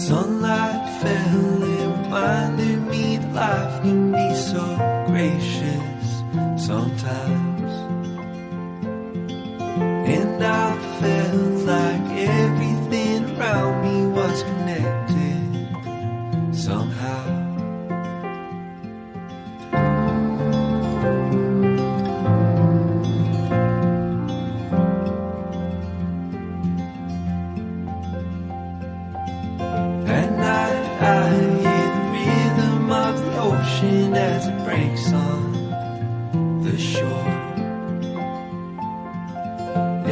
Sunlight fell and reminded me that life can be so gracious sometimes. And I felt like everything around me was connected somehow. At night I hear the rhythm of the ocean as it breaks on the shore.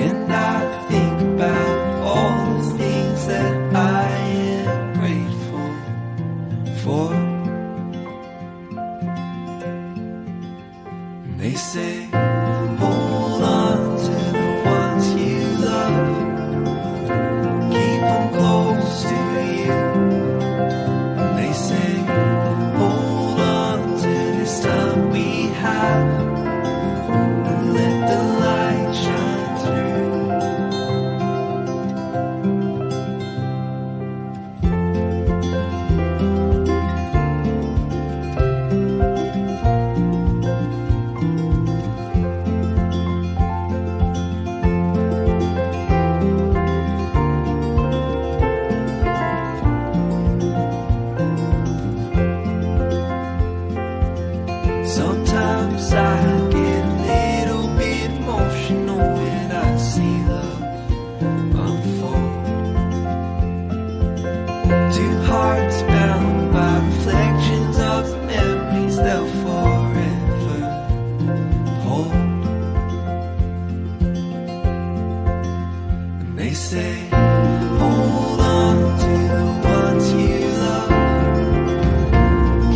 And I think about all the things that I am grateful for. And they say, hold on to the ones you love, keep them close to you. And they say, hold on to this time we have, and let the light shine through. Sometimes I get a little bit emotional when I see love unfold. Two hearts bound by reflections of the memories they'll forever hold. And they say, hold on to the ones you love,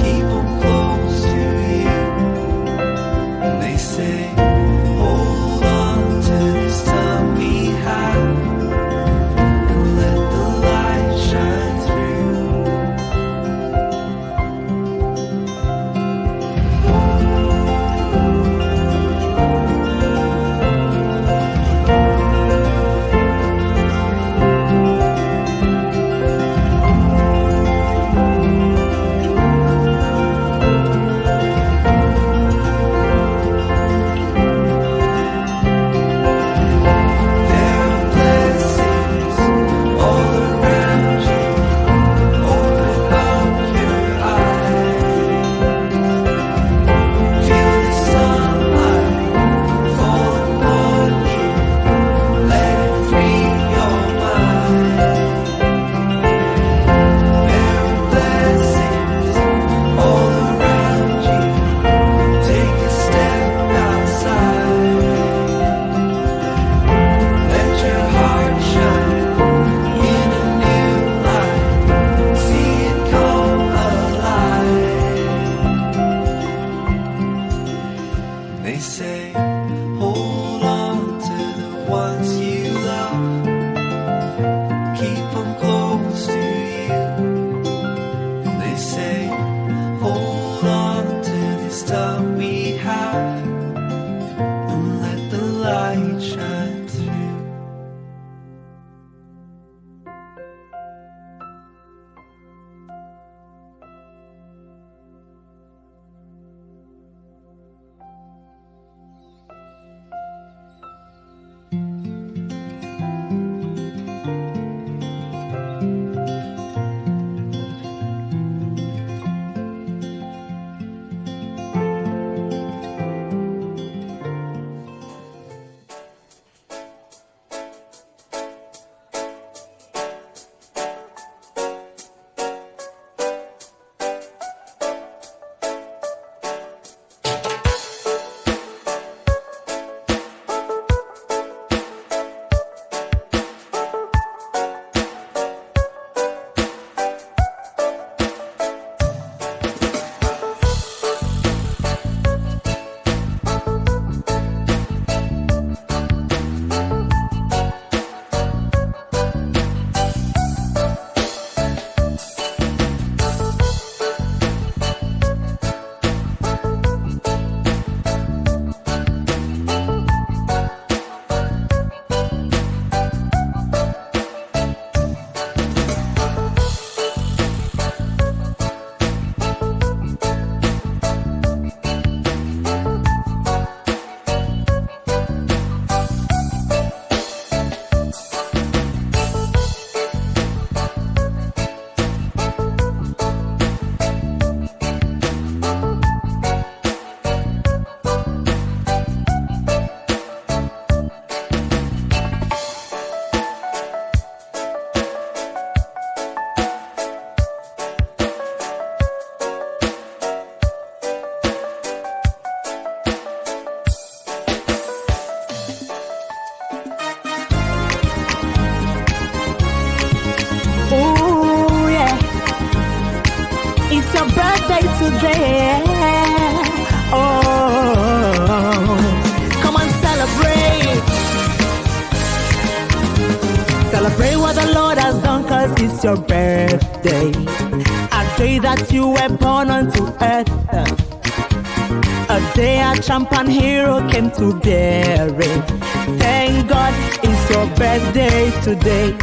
keep them close to you. And they say, hold on to this time we have, and let the light shine through. today. Oh, come on, celebrate. Celebrate what the Lord has done, cause it's your birthday. A day that you were born onto earth. A day a champion hero came to bear it. Thank God it's your birthday today.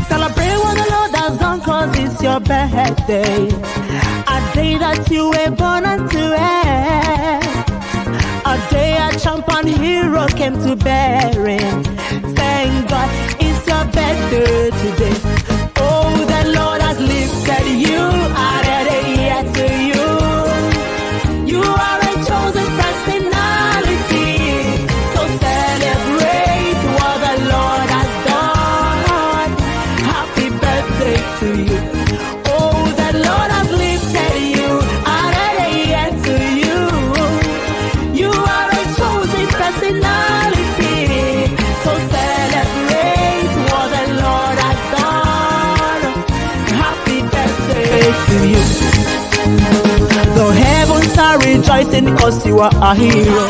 Celebrate what the Lord has done, cause it's your birthday. A day that you were born unto earth. A day a champion hero came to bear it. Thank God it's your birthday today. Oh, the Lord has lifted you, added a year to you. You are a chosen personality, so celebrate what the Lord has done. Happy birthday to you. Oh, the Lord has lifted you, added a year to you. You are a chosen personality, so celebrate what the Lord has done. Happy birthday to you. The heavens are rejoicing because you are a hero.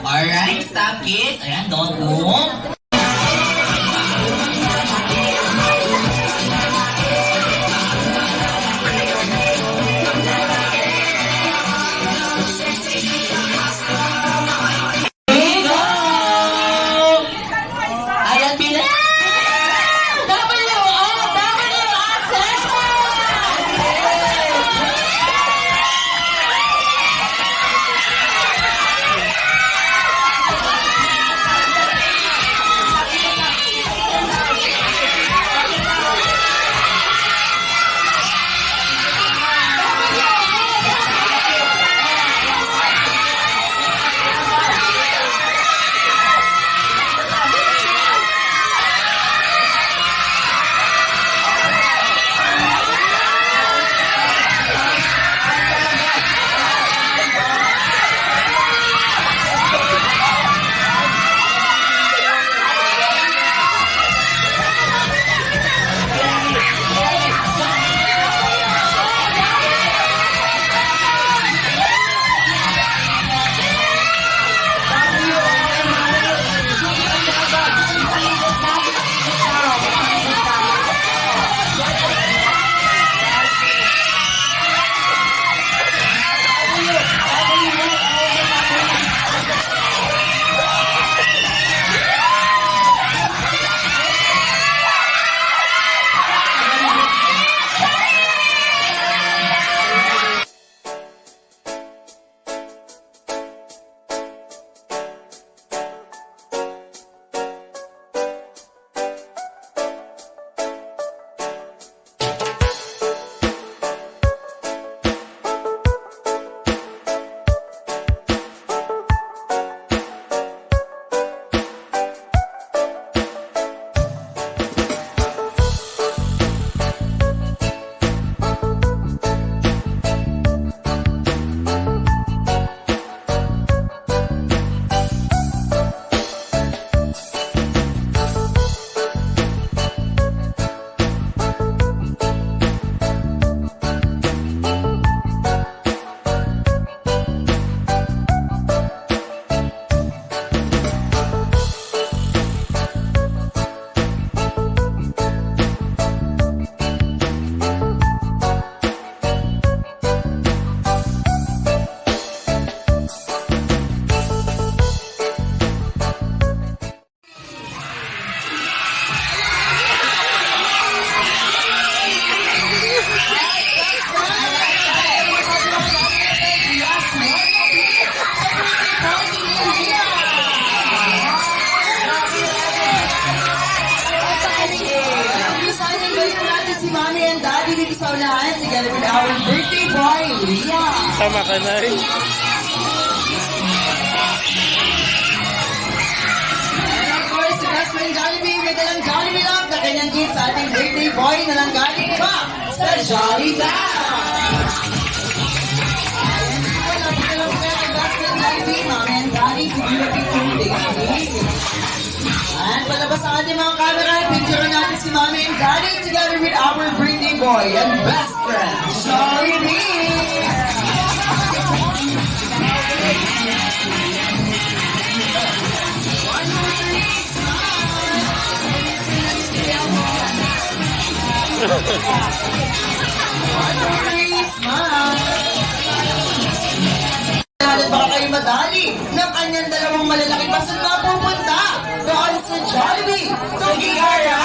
Alright, stop kids. Ayan, don't move. Ayan, bilang! our birthday boy, Leah. Sama ka na rin. And of course, si best friend Jollibee, may dalang Jollibee Love na kanyang gift sa ating birthday boy na lang galing pa sa Jolly Town. Wala pa lang kaya kay best friend Jollibee, mami and daddy, siguro picture. And palabas sa ating mga camera, picture natin si mami and daddy together with our birthday boy and best friend, Jollibee. Natin baka kayo madali ng kanyang dalawang malalaking basag na pupunta doon sa Jollibee. Tugigara!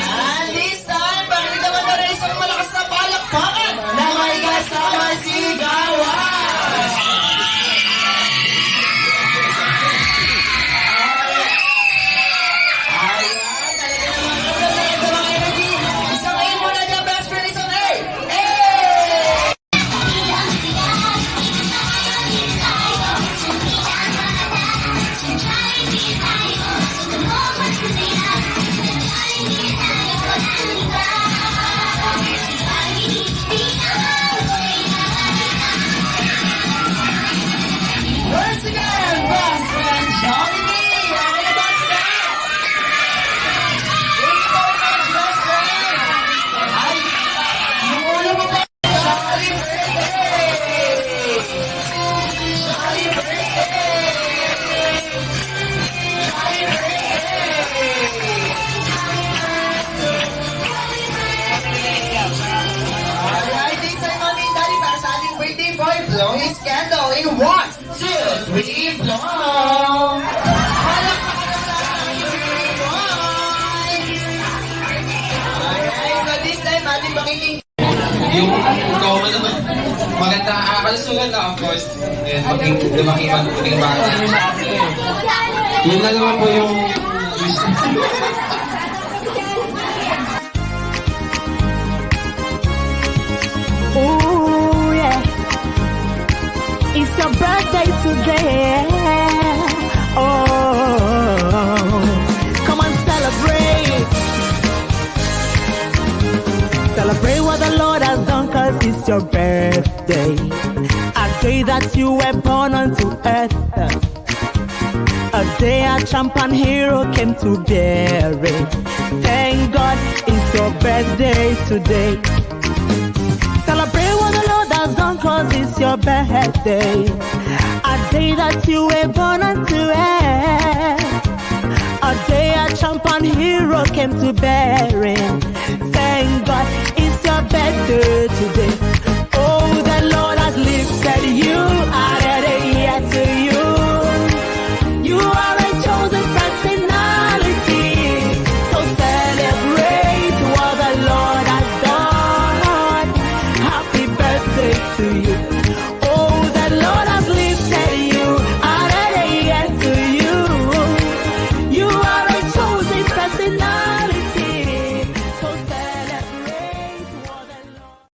And this time, pakita naman na rin isang malakas na palakpakan na may kasama si Gawa! Once again, best friend Jollibee! Ano na best friend? Thank you so much, best friend! Ay, yung ulo mo ba? Jolly birthday! Jolly birthday! Jolly birthday! Alright, this time, Mommy and Daddy, para sa ating birthday boy, blow his candle in 1, 2, 3, blow! Alright, so this time, ating makiking Yung ikaw mo naman, maganda, kalusugan na of course. And lumaki magputing bata. Yun na naman po yung Ooh, yeah. It's your birthday today. Oh, come on, celebrate. Celebrate what the Lord has done, cause it's your birthday. A day that you were born onto earth. A day a champion hero came to bear it. Thank God it's your birthday today. Celebrate what the Lord has done, cause it's your birthday. A day that you were born unto earth. A day a champion hero came to bear it. Thank God